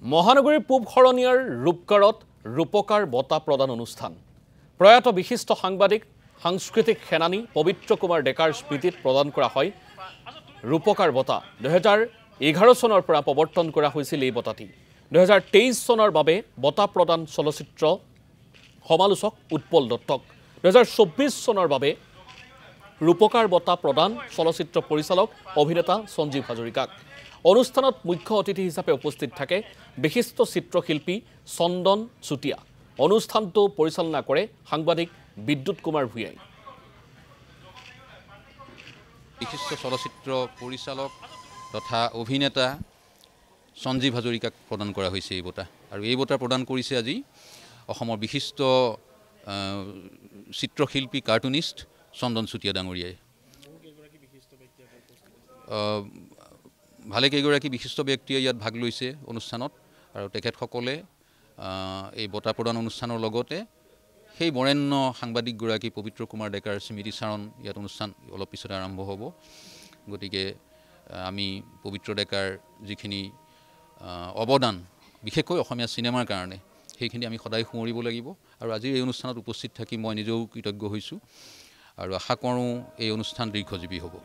মহানগৰীৰ পূব শৰণীয়াৰ ৰূপকাৰত ৰূপকাৰ বঁটা প্ৰদান অনুষ্ঠান প্ৰয়াত বিশিষ্ট সাংবাদিক সাংস্কৃতিক সেনানী পবিত্ৰ কুমাৰ ডেকাৰ স্মৃতিত প্ৰদান কৰা হয় ৰূপকাৰ বঁটা 2011 চনৰ পৰা প্ৰৱৰ্তন কৰা হৈছিল এই বঁটাটি 2023 চনৰ বাবে বঁটা প্ৰদান চলচ্চিত্ৰ সমালোচক উৎপল দত্তক 2024 চনৰ বাবে ৰূপকাৰ বঁটা প্ৰদান চলচ্চিত্ৰ পৰিচালক অভিনেতা সঞ্জীৱ হাজৰিকাক অনুষ্ঠানত মুখ্য অতিথি হিচাপে উপস্থিত থাকে বিশিষ্ট চিত্ৰশিল্পী চন্দন চুটিয়া অনুষ্ঠানটো পৰিচালনা কৰে সাংবাদিক বিদ্যুৎ কুমাৰ ভূঞাই বিশিষ্ট চলচ্চিত্ৰ পৰিচালক তথা অভিনেতা সঞ্জীৱ হাজৰিকাক প্ৰদান কৰা হৈছে এই বঁটা আৰু এই বঁটা প্ৰদান কৰিছে আজি অসমৰ বিশিষ্ট চিত্ৰশিল্পী কাৰ্টুনিষ্ট চন্দন চুটিয়া ডাঙৰীয়াই ভালে কেইগৰাকী বিশিষ্ট ব্যক্তিয়ে ইয়াত ভাগ লৈছে অনুষ্ঠানত আৰু তেখেতসকলে এই বঁটা প্ৰদান অনুষ্ঠানৰ লগতে সেই বৰেণ্য সাংবাদিকগৰাকী পবিত্ৰ কুমাৰ ডেকাৰ স্মৃতিচাৰণ ইয়াত অনুষ্ঠান অলপ পিছতে আৰম্ভ হ'ব গতিকে আমি পবিত্ৰ ডেকাৰ যিখিনি অৱদান বিশেষকৈ অসমীয়া চিনেমাৰ কাৰণে সেইখিনি আমি সদায় সোঁৱৰিব লাগিব আৰু আজিৰ এই অনুষ্ঠানত উপস্থিত থাকি মই নিজেও কৃতজ্ঞ হৈছোঁ আৰু আশা কৰোঁ এই অনুষ্ঠান দীৰ্ঘজীৱী হ'ব